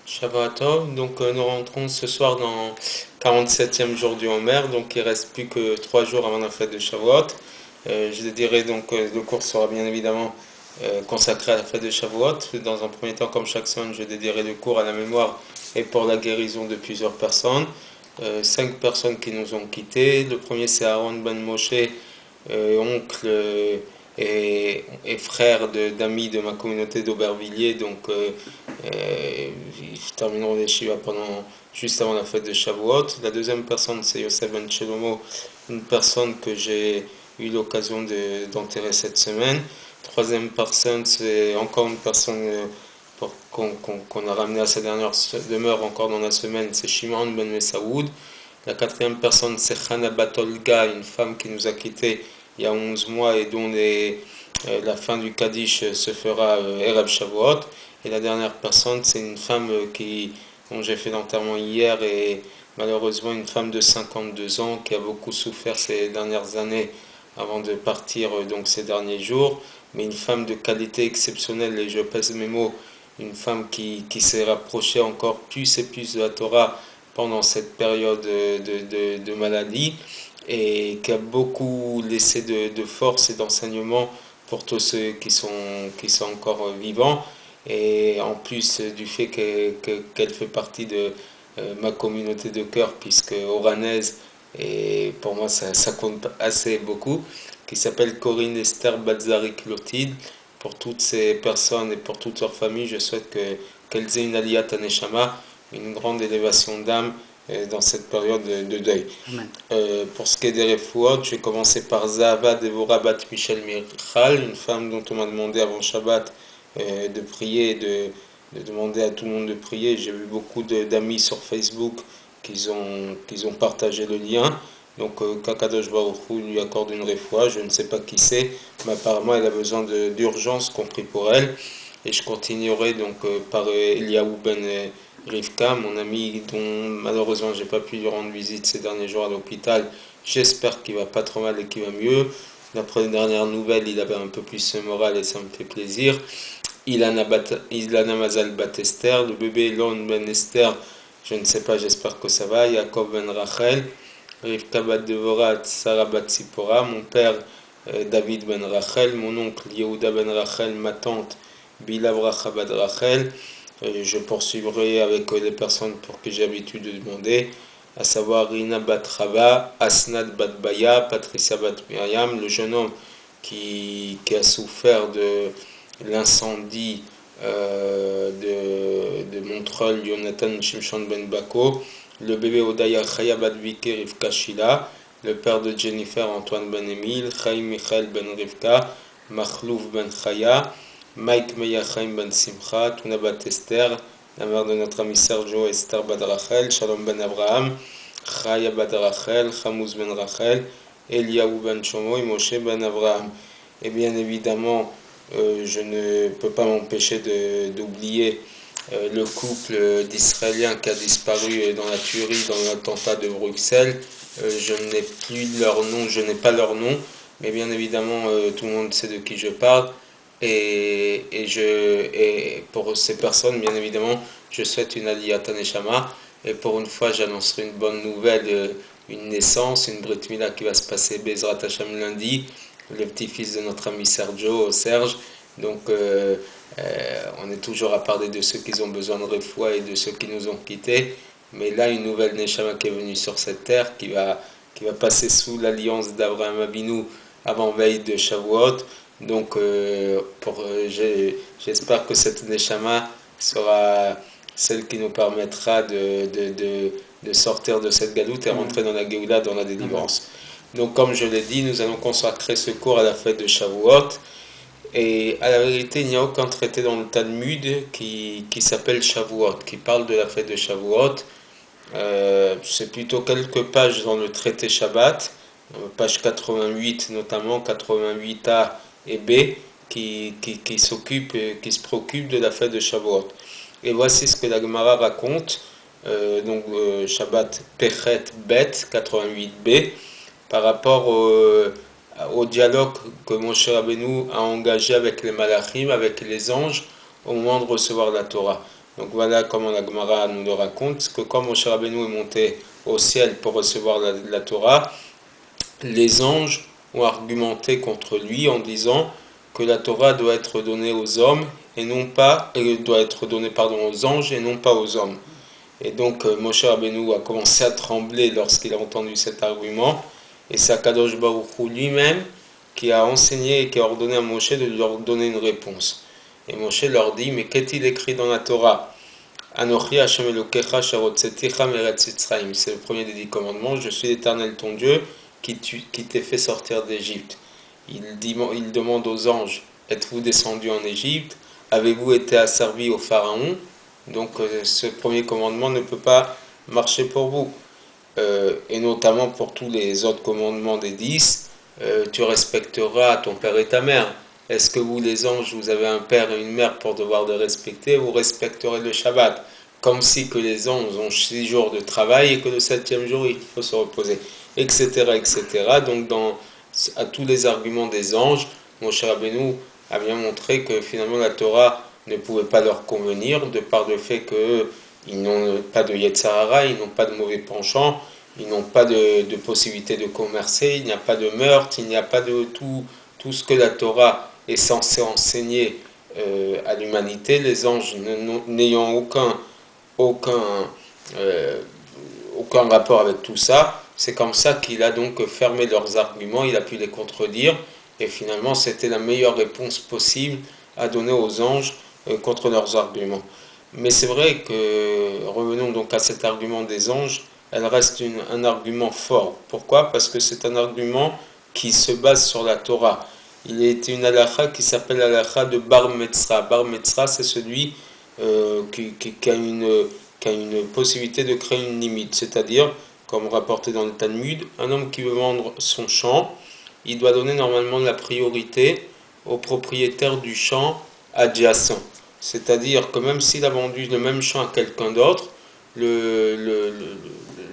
Shavuot, donc nous rentrons ce soir dans 47e jour du Homer, donc il reste plus que 3 jours avant la fête de Shavuot. Je dirais donc le cours sera bien évidemment consacré à la fête de Shavuot. Dans un premier temps, comme chaque semaine, je dédierai le cours à la mémoire et pour la guérison de plusieurs personnes. 5 personnes qui nous ont quittés. Le premier c'est Aaron Ben Moshe, oncle et frère d'amis de ma communauté d'Aubervilliers. Donc ils termineront les Shiva juste avant la fête de Shavuot. La deuxième personne c'est Yosef Ben Shelomo, une personne que j'ai eu l'occasion d'enterrer cette semaine. Troisième personne c'est encore une personne qu'on a ramené à sa dernière demeure encore dans la semaine, c'est Shimon Ben Messaoud. La quatrième personne, c'est Chana Batolga, une femme qui nous a quittés il y a 11 mois et dont la fin du Kaddish se fera Erev Shavuot. Et la dernière personne, c'est une femme dont j'ai fait l'enterrement hier et malheureusement une femme de 52 ans qui a beaucoup souffert ces dernières années avant de partir donc ces derniers jours. Mais une femme de qualité exceptionnelle, et je pèse mes mots, une femme qui s'est rapprochée encore plus et plus de la Torah pendant cette période de maladie et qui a beaucoup laissé de force et d'enseignement pour tous ceux qui sont encore vivants. Et en plus du fait qu'elle fait partie de ma communauté de cœur, puisque oranaise, et pour moi ça compte assez beaucoup, qui s'appelle Corinne Esther Batzari-Clotilde. Pour toutes ces personnes et pour toute leur famille, je souhaite qu'elles aient une aliyat neshama, une grande élévation d'âme dans cette période de deuil. Pour ce qui est des refouot, je vais commencer par Zahava Devora Bat Michel Michal, une femme dont on m'a demandé avant Shabbat de prier, de demander à tout le monde de prier. J'ai vu beaucoup d'amis sur Facebook qui ont partagé le lien. Donc Kakadosh Baruch Hu lui accorde une refoua, je ne sais pas qui c'est, mais apparemment elle a besoin d'urgence qu'on prie pour elle. Et je continuerai donc par Eliaou Ben Rivka, mon ami dont malheureusement j'ai pas pu lui rendre visite ces derniers jours à l'hôpital. J'espère qu'il va pas trop mal et qu'il va mieux. D'après les dernières nouvelles, il avait un peu plus de morale et ça me fait plaisir. Ilana Mazal Bat Esther, le bébé Elon Ben Esther, je ne sais pas, j'espère que ça va. Yaakov Ben Rachel, Rivka Bat Devorat, Sarah Bat Sipora, mon père David Ben Rachel, mon oncle Yehuda Ben Rachel, ma tante Bila Bracha Bat Rachel. Je poursuivrai avec les personnes pour qui j'ai l'habitude de demander, à savoir Rina Bat Rava, Asnat Bat Baya, Patricia Bat Myriam, le jeune homme qui a souffert de l'incendie de Montreuil, Jonathan Shimshon Ben Bako, le bébé Odaya Chaya Bat Vike Rivka Shila, le père de Jennifer Antoine Ben Emile, Chaim Michael Ben Rivka, Machlouf Ben Chaya, Mike Meyachaim Ben Simcha, Tuna Bat Esther, la mère de notre ami Sergio Esther Bat Rachel, Shalom Ben Abraham, Chaya Bat Rachel, Chamouz Ben Rachel, Eliaou Ben Chomo et Moshe Ben Abraham. Et bien évidemment, je ne peux pas m'empêcher d'oublier le couple d'Israéliens qui a disparu dans la tuerie, dans l'attentat de Bruxelles. Je n'ai plus leur nom, je n'ai pas leur nom, mais bien évidemment, tout le monde sait de qui je parle. Et pour ces personnes, bien évidemment, je souhaite une aliyat neshama. Et pour une fois, j'annoncerai une bonne nouvelle, une naissance, une brit mila qui va se passer Bezrat Hashem lundi, le petit-fils de notre ami Serge. Donc, on est toujours à parler de ceux qui ont besoin de refoua et de ceux qui nous ont quittés. Mais là, une nouvelle neshama qui est venue sur cette terre, qui va passer sous l'alliance d'Abraham Avinu avant veille de Shavuot. Donc, j'espère que cette neshama sera celle qui nous permettra de sortir de cette galoute et rentrer dans la Géoula, dans la délivrance. Donc, comme je l'ai dit, nous allons consacrer ce cours à la fête de Shavuot. Et à la vérité, il n'y a aucun traité dans le Talmud qui s'appelle Shavuot, qui parle de la fête de Shavuot. C'est plutôt quelques pages dans le traité Shabbat, page 88 notamment, 88a et B, qui se préoccupent de la fête de Shavuot. Et voici ce que la Gemara raconte, donc Shabbat Pechet Bet 88b, par rapport au dialogue que Moshe Rabbeinu a engagé avec les malachim, avec les anges, au moment de recevoir la Torah. Donc voilà comment la Gemara nous le raconte, que quand Moshe Rabbeinu est monté au ciel pour recevoir la Torah, les anges ont argumenté contre lui en disant que la Torah doit être donnée aux hommes et non pas, doit être donnée aux anges et non pas aux hommes. Et donc Moshe Rabbeinu a commencé à trembler lorsqu'il a entendu cet argument, et c'est Akadosh Baruch Hu lui-même qui a enseigné et qui a ordonné à Moshe de leur donner une réponse. Et Moshe leur dit, mais qu'est-il écrit dans la Torah? Anochi Hashem Elokecha Sharotzeticha Meretz Yitzrayim. C'est le premier des 10 commandements. Je suis l'Éternel ton Dieu qui t'ai fait sortir d'Égypte. Il demande aux anges, êtes-vous descendus en Égypte? Avez-vous été asservis au Pharaon? Donc ce premier commandement ne peut pas marcher pour vous. Et notamment pour tous les autres commandements des 10, tu respecteras ton père et ta mère. Est-ce que vous, les anges, vous avez un père et une mère pour devoir de respecter? Vous respecterez le Shabbat. Comme si que les anges ont 6 jours de travail et que le 7e jour, il faut se reposer, etc. etc. Donc, à tous les arguments des anges, Moshe Rabbeinu a bien montré que finalement la Torah ne pouvait pas leur convenir, de par le fait qu'ils n'ont pas de Yetzer Hara, ils n'ont pas de mauvais penchant, ils n'ont pas de possibilité de commercer, il n'y a pas de meurtre, il n'y a pas de tout ce que la Torah est censé enseigner à l'humanité, les anges n'ayant aucun rapport avec tout ça. C'est comme ça qu'il a donc fermé leurs arguments, il a pu les contredire, et finalement c'était la meilleure réponse possible à donner aux anges contre leurs arguments. Mais c'est vrai que, revenons donc à cet argument des anges, elle reste un argument fort. Pourquoi? Parce que c'est un argument qui se base sur la Torah. Il y a une halakha qui s'appelle l'halakha de Bar Metzra. Bar Metzra, c'est celui qui a une possibilité de créer une limite. C'est-à-dire, comme rapporté dans le Talmud, un homme qui veut vendre son champ, il doit donner normalement la priorité au propriétaire du champ adjacent. C'est-à-dire que même s'il a vendu le même champ à quelqu'un d'autre, le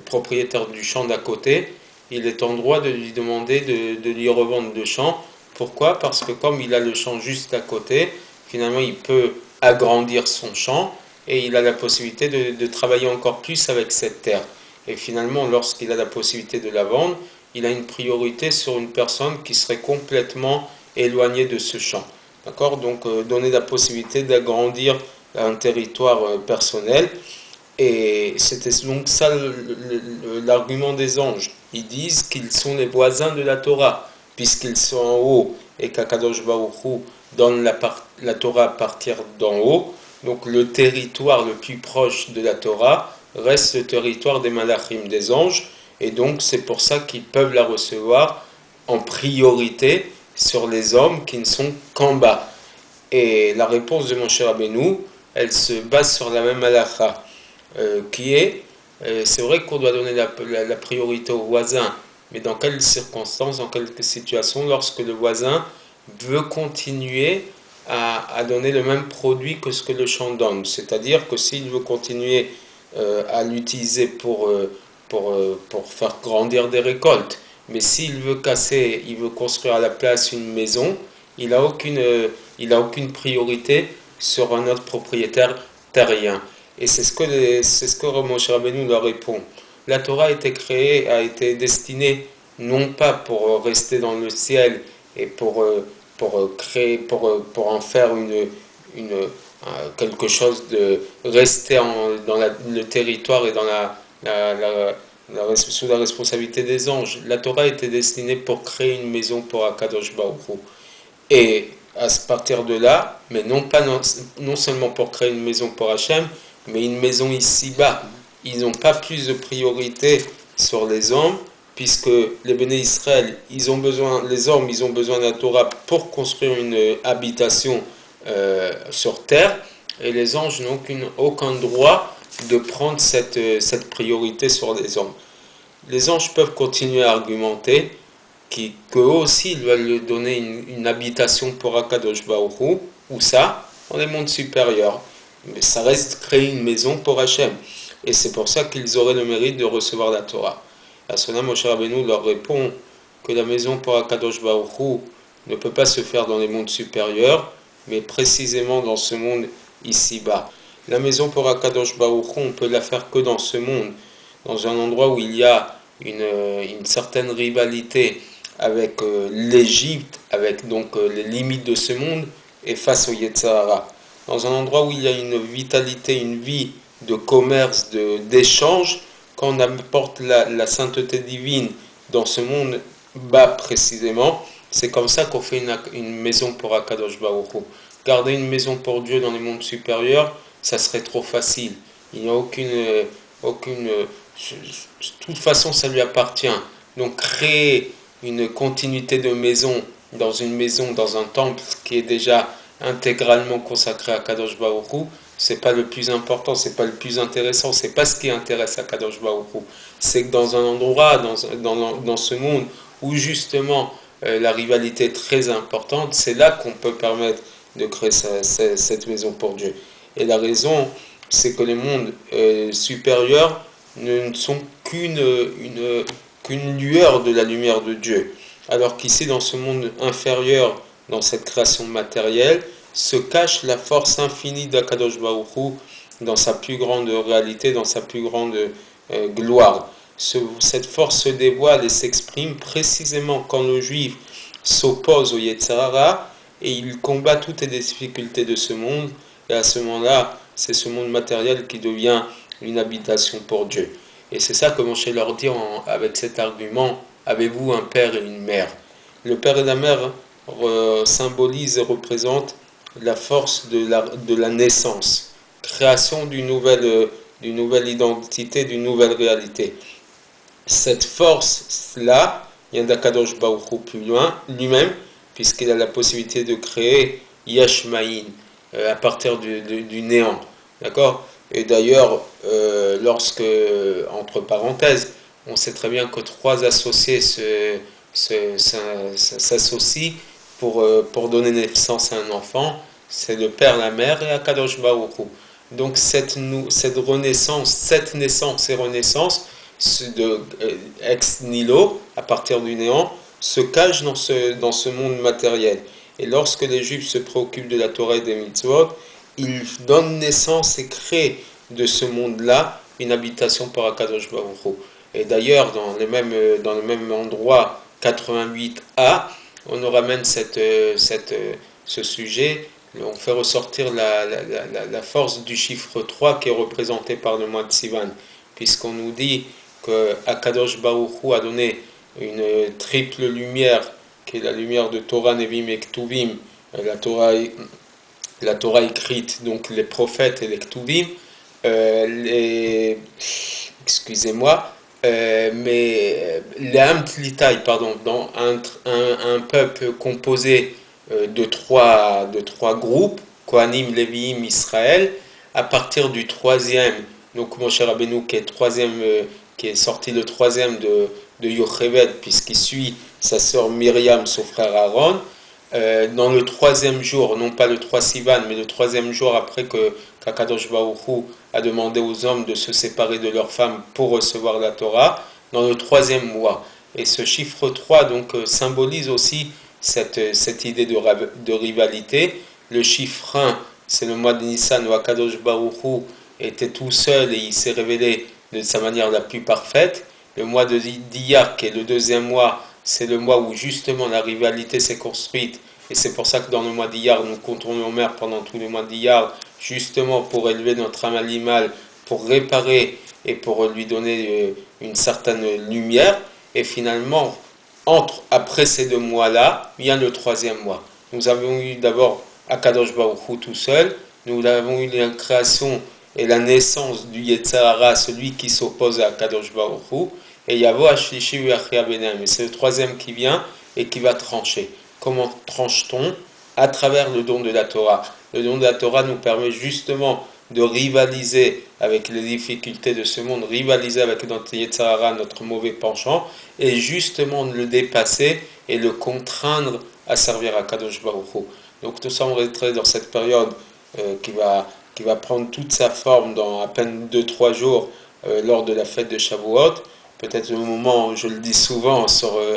propriétaire du champ d'à côté, il est en droit de lui demander de lui revendre le champ. Pourquoi? Parce que comme il a le champ juste à côté, finalement il peut agrandir son champ et il a la possibilité de travailler encore plus avec cette terre. Et finalement, lorsqu'il a la possibilité de la vendre, il a une priorité sur une personne qui serait complètement éloignée de ce champ. D'accord? Donc donner la possibilité d'agrandir un territoire personnel. Et c'était donc ça l'argument des anges. Ils disent qu'ils sont les voisins de la Torah, puisqu'ils sont en haut et qu'Akadosh Baruch Hu donne la Torah à partir d'en haut. Donc le territoire le plus proche de la Torah reste le territoire des malachim, des anges, et donc c'est pour ça qu'ils peuvent la recevoir en priorité sur les hommes qui ne sont qu'en bas. Et la réponse de Moshe Rabbeinu, elle se base sur la même halakha. C'est vrai qu'on doit donner la priorité au voisin, mais dans quelles circonstances, dans quelles situations, lorsque le voisin veut continuer à donner le même produit que ce que le champ donne. C'est-à-dire que s'il veut continuer à l'utiliser pour faire grandir des récoltes, mais s'il veut il veut construire à la place une maison, il n'a aucune priorité sur un autre propriétaire terrien. Et c'est ce que Moshe Rabbeinu leur répond. La Torah a été destinée non pas pour rester dans le ciel et pour en faire quelque chose de rester dans le territoire et sous la responsabilité des anges. La Torah a été destinée pour créer une maison pour Akadosh Baruch Hu. Et à partir de là, mais non seulement pour créer une maison pour Hachem, mais une maison ici-bas. Ils n'ont pas plus de priorité sur les hommes, puisque les Béné Israël, les hommes, ils ont besoin de la Torah pour construire une habitation sur terre, et les anges n'ont aucun droit de prendre cette priorité sur les hommes. Les anges peuvent continuer à argumenter qu'eux aussi ils veulent donner une habitation pour Akadosh Baruch Hu, ou ça, dans les mondes supérieurs. Mais ça reste créer une maison pour Hachem. Et c'est pour ça qu'ils auraient le mérite de recevoir la Torah. À cela, Moshe Rabbeinu leur répond que la maison pour Akadosh Baruch Hu ne peut pas se faire dans les mondes supérieurs, mais précisément dans ce monde ici-bas. La maison pour Akadosh Baruch Hu, on peut la faire que dans ce monde, dans un endroit où il y a une certaine rivalité avec l'Égypte, avec donc les limites de ce monde, et face au Yetzirah. Dans un endroit où il y a une vitalité, une vie de commerce, d'échange, quand on apporte la sainteté divine dans ce monde bas précisément, c'est comme ça qu'on fait une maison pour Akadosh Baruch Hu. Garder une maison pour Dieu dans les mondes supérieurs, ça serait trop facile. Il n'y a aucune, de toute façon, ça lui appartient. Donc créer une continuité de maison, dans un temple qui est déjà intégralement consacré à Kadosh Baruch Hu, c'est pas le plus important, c'est pas le plus intéressant, c'est pas ce qui intéresse à Kadosh Baruch Hu. C'est que dans un endroit, dans ce monde où justement la rivalité est très importante, c'est là qu'on peut permettre de créer cette maison pour Dieu. Et la raison, c'est que les mondes supérieurs ne sont qu'une lueur de la lumière de Dieu. Alors qu'ici, dans ce monde inférieur, dans cette création matérielle, se cache la force infinie d'Akadosh Baruch Hu dans sa plus grande réalité, dans sa plus grande gloire. Cette force se dévoile et s'exprime précisément quand le juif s'oppose au Yetzirah et il combat toutes les difficultés de ce monde. Et à ce moment-là, c'est ce monde matériel qui devient une habitation pour Dieu. Et c'est ça que Moshe leur dit avec cet argument, avez-vous un père et une mère? Le père et la mère symbolisent et représentent la force de la naissance, création d'une nouvelle identité, d'une nouvelle réalité. Cette force-là vient d'Akadosh Baruch Hu plus loin, lui-même, puisqu'il a la possibilité de créer Yesh Ma'in, à partir du néant. D'accord? Et d'ailleurs, lorsque, entre parenthèses, on sait très bien que trois associés s'associent pour donner naissance à un enfant, c'est le père, la mère et Akadosh Baruch Hu. Donc cette renaissance, cette naissance et renaissance ex nihilo, à partir du néant, se cache dans ce monde matériel. Et lorsque les Juifs se préoccupent de la Torah et des mitzvot, ils donnent naissance et créent de ce monde-là une habitation pour Akadosh Baruch Hu. Et d'ailleurs, dans le même endroit, 88a, on nous ramène ce sujet, on fait ressortir la force du chiffre 3 qui est représenté par le mois de Sivan, puisqu'on nous dit que Akadosh Baruch Hu a donné une triple lumière, qui est la lumière de Torah, Nevim et Ktuvim, la Torah écrite, donc les prophètes et les Ktuvim, excusez-moi, mais l'Am Tlitaï, pardon, dans un peuple composé de trois groupes, Kohanim, Léviim, Israël, à partir du troisième, donc Moshe Rabbeinu qui est sorti le troisième de Yocheved, puisqu'il suit sa sœur Myriam, son frère Aaron, dans le troisième jour, non pas le 3 Sivan, mais le troisième jour après qu'Akadosh Baruch Hu a demandé aux hommes de se séparer de leurs femmes pour recevoir la Torah, dans le troisième mois. Et ce chiffre 3 donc, symbolise aussi cette idée de rivalité. Le chiffre 1, c'est le mois de Nissan où Akadosh Baruch Hu était tout seul et il s'est révélé de sa manière la plus parfaite. Le mois de Diyar, qui est le deuxième mois, c'est le mois où justement la rivalité s'est construite. Et c'est pour ça que dans le mois d'Iyar, nous comptons nos mères pendant tous les mois d'Iyar, justement pour élever notre âme animale, pour réparer et pour lui donner une certaine lumière. Et finalement, après ces deux mois-là, vient le troisième mois. Nous avons eu d'abord Akadosh Baruch Hu tout seul, nous avons eu la création et la naissance du Yetzirah, celui qui s'oppose à Akadosh Baruch Hu, et Yavo Ashlishi U'achia Benem. Et c'est le troisième qui vient et qui va trancher. Comment tranche-t-on? À travers le don de la Torah. Le don de la Torah nous permet justement de rivaliser avec les difficultés de ce monde, rivaliser avec notre Yetzirah, notre mauvais penchant, et justement de le dépasser et le contraindre à servir à Kadosh Baruch Hu. Donc nous sommes rentrés dans cette période qui va prendre toute sa forme dans à peine 2-3 jours lors de la fête de Shavuot. Peut-être au moment, je le dis souvent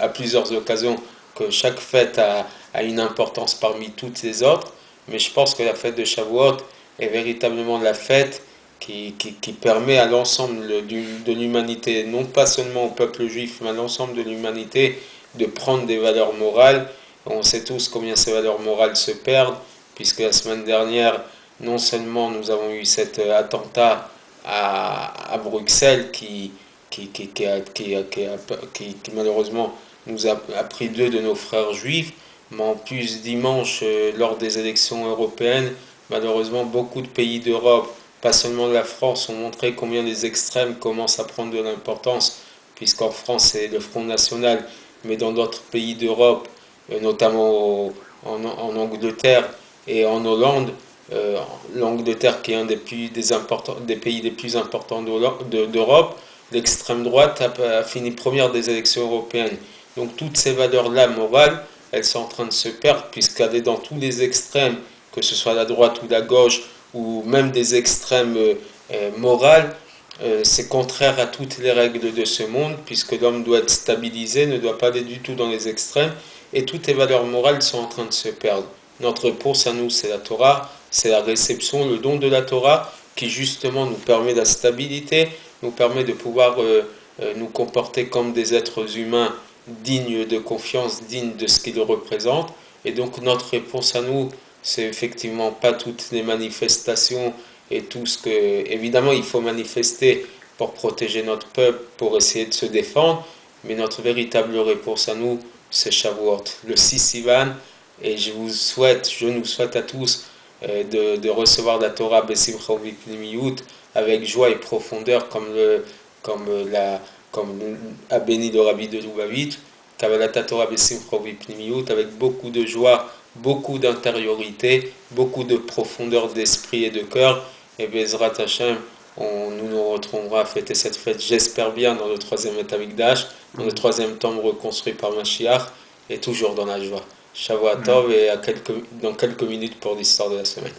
à plusieurs occasions, que chaque fête a une importance parmi toutes les autres, mais je pense que la fête de Shavuot est véritablement la fête qui permet à l'ensemble de l'humanité, non pas seulement au peuple juif, mais à l'ensemble de l'humanité, de prendre des valeurs morales. On sait tous combien ces valeurs morales se perdent, puisque la semaine dernière, non seulement nous avons eu cet attentat à Bruxelles qui malheureusement nous a pris deux de nos frères juifs, mais en plus dimanche, lors des élections européennes, malheureusement beaucoup de pays d'Europe, pas seulement la France, ont montré combien les extrêmes commencent à prendre de l'importance, puisqu'en France c'est le Front National, mais dans d'autres pays d'Europe, notamment en Angleterre et en Hollande, l'Angleterre qui est un des pays les plus importants d'Europe, l'extrême droite a fini première des élections européennes. Donc toutes ces valeurs-là morales, elles sont en train de se perdre puisqu'elle est dans tous les extrêmes, que ce soit la droite ou la gauche, ou même des extrêmes morales, c'est contraire à toutes les règles de ce monde, puisque l'homme doit être stabilisé, ne doit pas aller du tout dans les extrêmes, et toutes les valeurs morales sont en train de se perdre. Notre réponse à nous, c'est la Torah, c'est la réception, le don de la Torah, qui justement nous permet la stabilité, nous permet de pouvoir nous comporter comme des êtres humains dignes de confiance, dignes de ce qu'ils représentent. Et donc notre réponse à nous, c'est effectivement pas toutes les manifestations et tout ce que... Évidemment, il faut manifester pour protéger notre peuple, pour essayer de se défendre, mais notre véritable réponse à nous, c'est Shavuot, le 6 Sivan, et je nous souhaite à tous de recevoir la Torah Besimcha Ubipnimiyut avec joie et profondeur comme a béni le Rabbi de Lubavitch, Kabbalat Torah Besimcha Ubipnimiyut avec beaucoup de joie, beaucoup d'intériorité, beaucoup de profondeur d'esprit et de cœur. Et Bezrat Hashem, nous nous retrouverons à fêter cette fête, j'espère bien, dans le troisième Betamikdash, dans le troisième temple reconstruit par Mashiach, et toujours dans la joie. Shavuot Tov, et dans quelques minutes pour l'histoire de la semaine.